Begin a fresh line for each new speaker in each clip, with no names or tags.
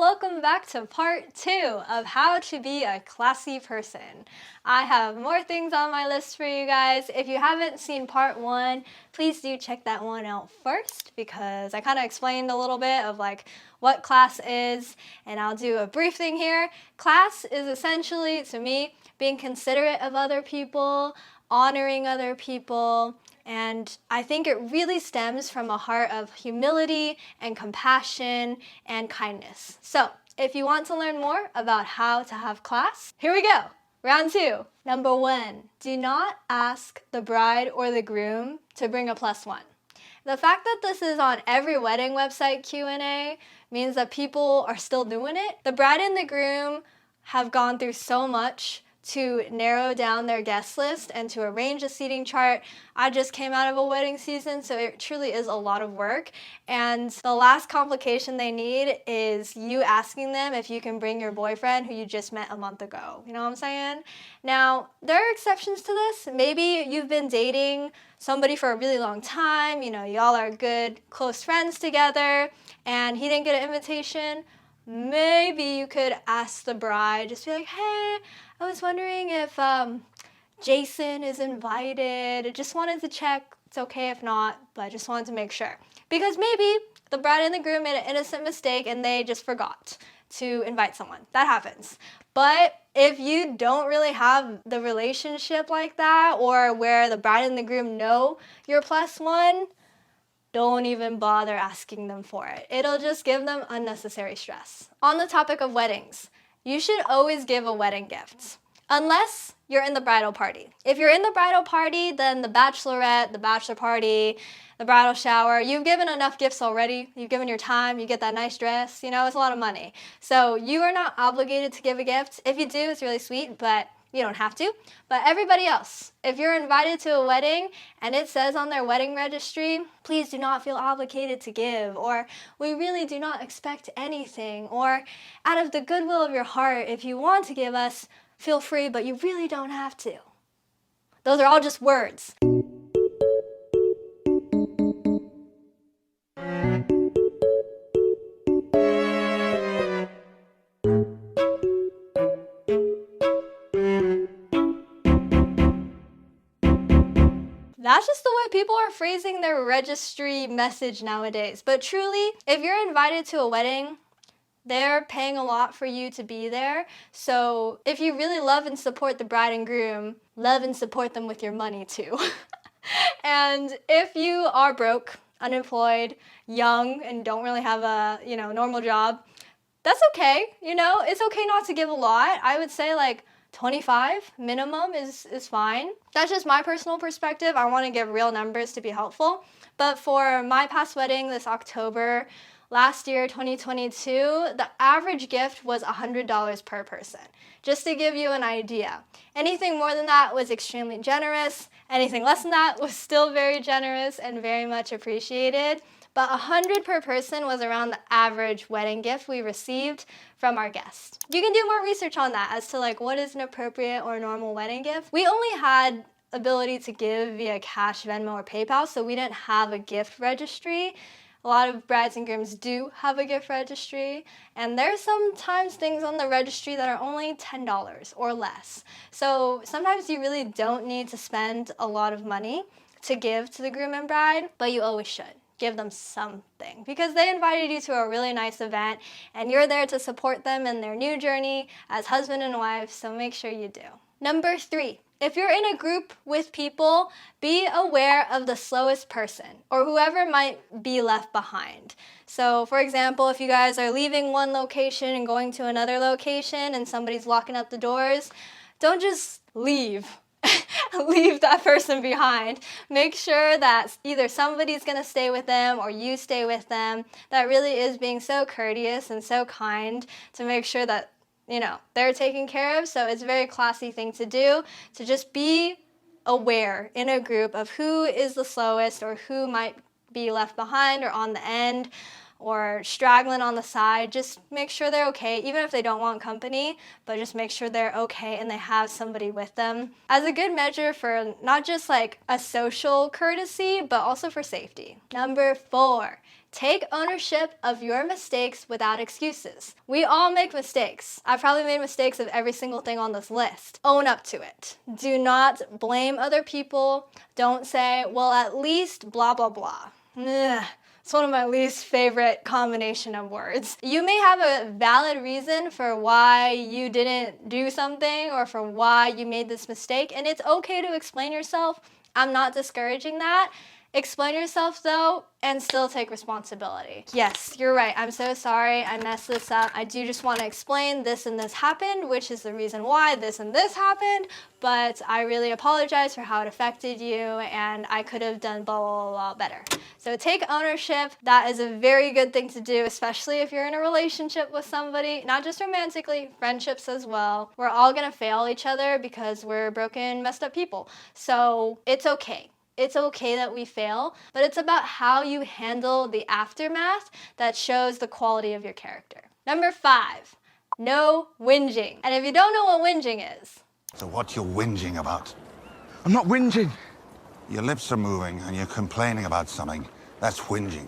welcome back to part 2 of how to be a classy person. I have more things on my list for you guys. If you haven't seen part 1, please do check that one out first because I kind of explained a little bit of like what class is, and I'll do a brief thing here. Class is essentially, to me, being considerate of other people, honoring other people, and I think it really stems from a heart of humility and compassion and kindness. So, if you want to learn more about how to have class, here we go. Round 2. Number 1, do not ask the bride or the groom to bring a +1. The fact that this is on every wedding website Q&A means that people are still doing it. The bride and the groom have gone through so much to narrow down their guest list and to arrange a seating chart. I just came out of a wedding season, so it truly is a lot of work. And the last complication they need is you asking them if you can bring your boyfriend who you just met a month ago. You know what I'm saying? Now, there are exceptions to this. Maybe you've been dating somebody for a really long time, you know, y'all are good, close friends together, and he didn't get an invitation. Maybe you could ask the bride, just be like, hey, I was wondering if Jason is invited. I just wanted to check. It's okay if not, but I just wanted to make sure. Because maybe the bride and the groom made an innocent mistake and they just forgot to invite someone. That happens. But if you don't really have the relationship like that, or where the bride and the groom know you're +1, don't even bother asking them for it. It'll just give them unnecessary stress. On the topic of weddings, you should always give a wedding gift, unless you're in the bridal party. If you're in the bridal party, then the bachelorette, the bachelor party, the bridal shower, you've given enough gifts already. You've given your time, you get that nice dress, you know, it's a lot of money. So you are not obligated to give a gift. If you do, it's really sweet, but you don't have to. But everybody else, if you're invited to a wedding and it says on their wedding registry, please do not feel obligated to give, or we really do not expect anything, or out of the goodwill of your heart, if you want to give us, feel free, but you really don't have to. Those are all just words. That's just the way people are phrasing their registry message nowadays. But truly, if you're invited to a wedding, they're paying a lot for you to be there. So if you really love and support the bride and groom, love and support them with your money too. And if you are broke, unemployed, young, and don't really have a, normal job, that's okay. It's okay not to give a lot. I would say like 25 minimum is fine. That's just my personal perspective. I want to give real numbers to be helpful. But for my past wedding this October, last year, 2022, the average gift was $100 per person, just to give you an idea. Anything more than that was extremely generous. Anything less than that was still very generous and very much appreciated. But $100 per person was around the average wedding gift we received from our guest. You can do more research on that as to like what is an appropriate or normal wedding gift. We only had ability to give via cash, Venmo, or PayPal, so we didn't have a gift registry. A lot of brides and grooms do have a gift registry, and there's sometimes things on the registry that are only $10 or less. So sometimes you really don't need to spend a lot of money to give to the groom and bride, but you always should. Give them something because they invited you to a really nice event and you're there to support them in their new journey as husband and wife, so make sure you do. Number 3, if you're in a group with people, be aware of the slowest person or whoever might be left behind. So for example, if you guys are leaving one location and going to another location and somebody's locking up the doors, don't just leave. Leave that person behind. Make sure that either somebody's going to stay with them or you stay with them. That really is being so courteous and so kind to make sure that, they're taken care of. So it's a very classy thing to do, to just be aware in a group of who is the slowest or who might be left behind or on the end or straggling on the side. Just make sure they're okay, even if they don't want company, but just make sure they're okay and they have somebody with them as a good measure for not just like a social courtesy, but also for safety. Number 4, Take ownership of your mistakes without excuses. We all make mistakes. I've probably made mistakes of every single thing on this list. Own up to it. Do not blame other people. Don't say, well, at least blah, blah, blah. Ugh. It's one of my least favorite combination of words. You may have a valid reason for why you didn't do something or for why you made this mistake, and it's okay to explain yourself. I'm not discouraging that. Explain yourself though, and still take responsibility. Yes, you're right. I'm so sorry. I messed this up. I do just want to explain this and this happened, which is the reason why this and this happened, but I really apologize for how it affected you, and I could have done blah, blah, blah better. So take ownership. That is a very good thing to do, especially if you're in a relationship with somebody, not just romantically, friendships as well. We're all gonna fail each other because we're broken, messed up people. So it's okay. It's okay that we fail, but it's about how you handle the aftermath that shows the quality of your character. Number 5, no whinging. And if you don't know what whinging is.
So what you're whinging about?
I'm not whinging.
Your lips are moving and you're complaining about something. That's whinging.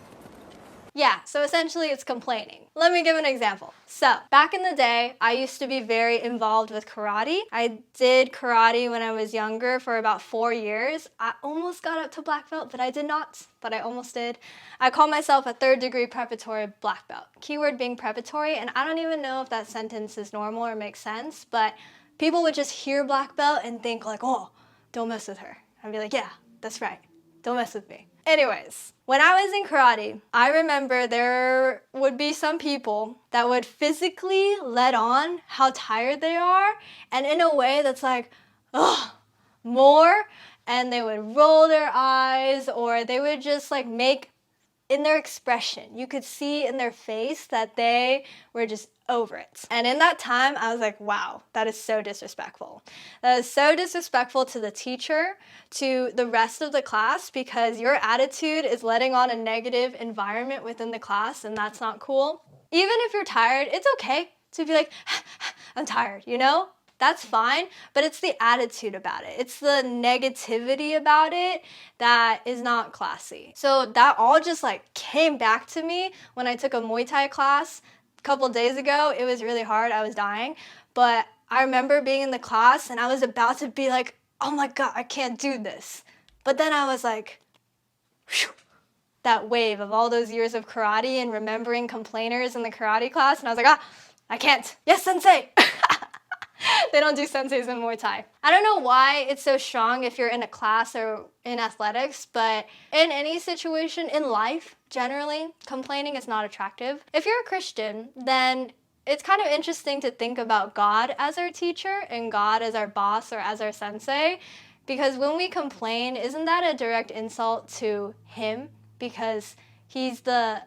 Yeah, so essentially it's complaining. Let me give an example. So, back in the day, I used to be very involved with karate. I did karate when I was younger for about 4 years. I almost got up to black belt, but I did not, but I almost did. I call myself a 3rd degree preparatory black belt. Keyword being preparatory, and I don't even know if that sentence is normal or makes sense, but people would just hear black belt and think like, oh, don't mess with her. I'd be like, yeah, that's right. Don't mess with me. Anyways, when I was in karate, I remember there would be some people that would physically let on how tired they are, and in a way that's like, ugh, more, and they would roll their eyes, or they would just like make, in their expression, you could see in their face that they were just over it. And in that time, I was like, wow, that is so disrespectful. That is so disrespectful to the teacher, to the rest of the class, because your attitude is letting on a negative environment within the class, and that's not cool. Even if you're tired, it's okay to be like, I'm tired, you know? That's fine, but it's the attitude about it. It's the negativity about it that is not classy. So that all just like came back to me when I took a Muay Thai class a couple days ago. It was really hard, I was dying, but I remember being in the class and I was about to be like, oh my God, I can't do this. But then I was like, whew, that wave of all those years of karate and remembering complainers in the karate class, and I was like, I can't. Yes, sensei. They don't do senseis in Muay Thai. I don't know why it's so strong if you're in a class or in athletics, but in any situation in life, generally, complaining is not attractive. If you're a Christian, then it's kind of interesting to think about God as our teacher and God as our boss or as our sensei, because when we complain, isn't that a direct insult to Him? Because He's the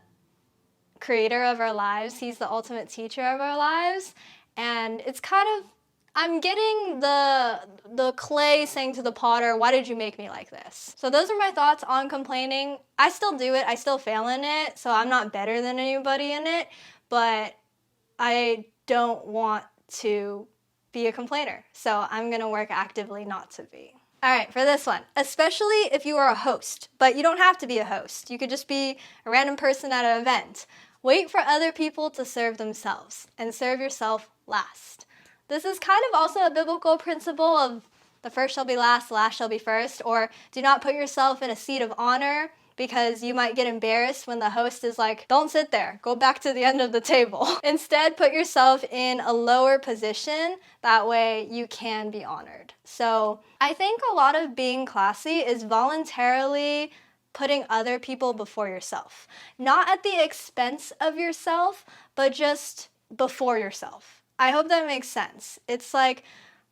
creator of our lives, He's the ultimate teacher of our lives, and it's kind of, I'm getting the clay saying to the potter, why did you make me like this? So those are my thoughts on complaining. I still do it, I still fail in it, so I'm not better than anybody in it, but I don't want to be a complainer, so I'm gonna work actively not to be. All right, for this one, especially if you are a host, but you don't have to be a host. You could just be a random person at an event. Wait for other people to serve themselves and serve yourself last. This is kind of also a biblical principle of the first shall be last, the last shall be first, or do not put yourself in a seat of honor because you might get embarrassed when the host is like, don't sit there, go back to the end of the table. Instead, put yourself in a lower position, that way you can be honored. So I think a lot of being classy is voluntarily putting other people before yourself. Not at the expense of yourself, but just before yourself. I hope that makes sense. It's like,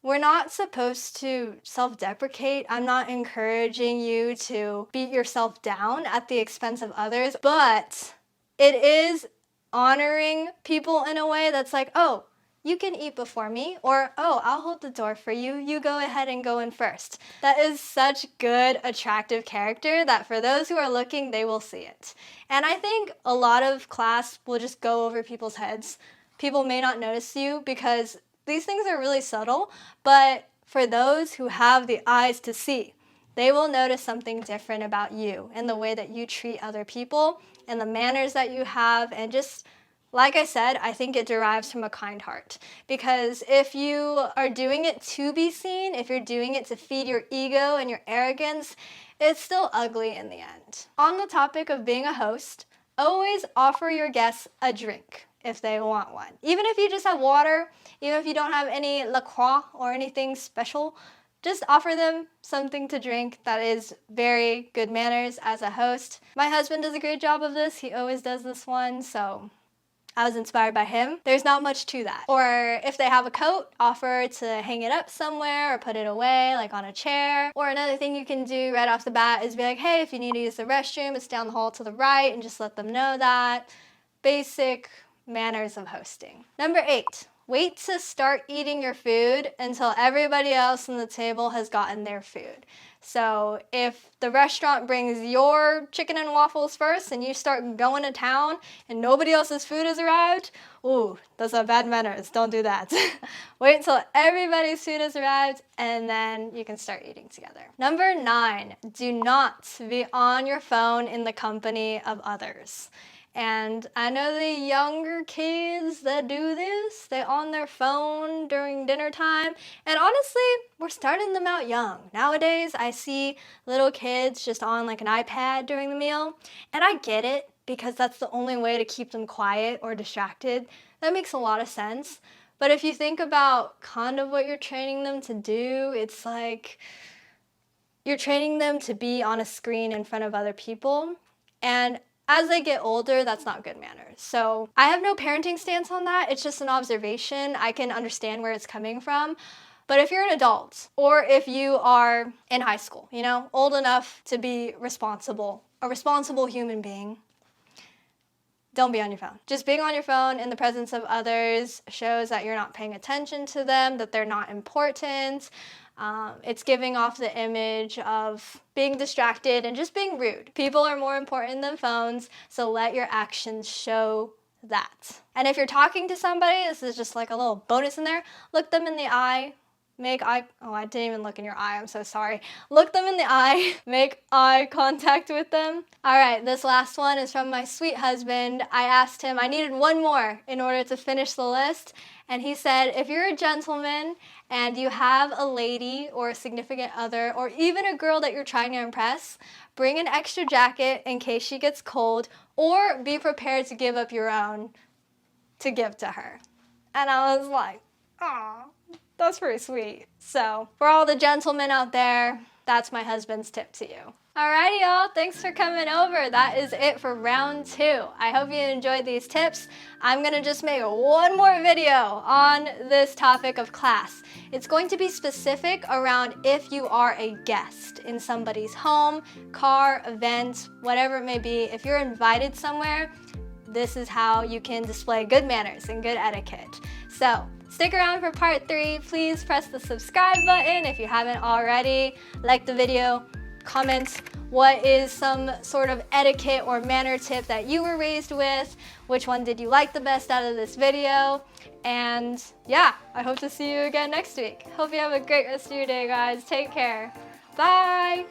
we're not supposed to self-deprecate. I'm not encouraging you to beat yourself down at the expense of others, but it is honoring people in a way that's like, oh, you can eat before me, or oh, I'll hold the door for you. You go ahead and go in first. That is such good, attractive character that for those who are looking, they will see it. And I think a lot of class will just go over people's heads. People may not notice you because these things are really subtle, but for those who have the eyes to see, they will notice something different about you and the way that you treat other people and the manners that you have. And just like I said, I think it derives from a kind heart, because if you are doing it to be seen, if you're doing it to feed your ego and your arrogance, it's still ugly in the end. On the topic of being a host, always offer your guests a drink if they want one. Even if you just have water, even if you don't have any La Croix or anything special, just offer them something to drink. That is very good manners as a host. My husband does a great job of this. He always does this one, so I was inspired by him. There's not much to that. Or if they have a coat, offer to hang it up somewhere or put it away, like on a chair. Or another thing you can do right off the bat is be like, hey, if you need to use the restroom, it's down the hall to the right, and just let them know that. Basic manners of hosting. Number 8. Wait to start eating your food until everybody else on the table has gotten their food. So if the restaurant brings your chicken and waffles first and you start going to town and nobody else's food has arrived, ooh, those are bad manners. Don't do that. Wait until everybody's food has arrived and then you can start eating together. Number 9, do not be on your phone in the company of others. And I know the younger kids that do this, they're on their phone during dinner time. And honestly, we're starting them out young. Nowadays, I see little kids just on like an iPad during the meal. And I get it, because that's the only way to keep them quiet or distracted. That makes a lot of sense. But if you think about kind of what you're training them to do, it's like you're training them to be on a screen in front of other people. And as they get older, that's not good manners. So I have no parenting stance on that. It's just an observation. I can understand where it's coming from. But if you're an adult, or if you are in high school, old enough to be responsible, a responsible human being, don't be on your phone. Just being on your phone in the presence of others shows that you're not paying attention to them, that they're not important. It's giving off the image of being distracted and just being rude. People are more important than phones, so let your actions show that. And if you're talking to somebody, this is just like a little bonus in there, look them in the eye. I didn't even look in your eye, I'm so sorry. Look them in the eye, make eye contact with them. All right, this last one is from my sweet husband. I asked him, I needed one more in order to finish the list. And he said, if you're a gentleman and you have a lady or a significant other, or even a girl that you're trying to impress, bring an extra jacket in case she gets cold, or be prepared to give up your own to give to her. And I was like, aw. That's pretty sweet. So for all the gentlemen out there, that's my husband's tip to you. Alrighty, y'all. Thanks for coming over. That is it for round 2. I hope you enjoyed these tips. I'm going to just make one more video on this topic of class. It's going to be specific around if you are a guest in somebody's home, car, event, whatever it may be. If you're invited somewhere, this is how you can display good manners and good etiquette. So stick around for part 3. Please press the subscribe button if you haven't already. Like the video, comment what is some sort of etiquette or manner tip that you were raised with. Which one did you like the best out of this video? And yeah, I hope to see you again next week. Hope you have a great rest of your day, guys. Take care. Bye.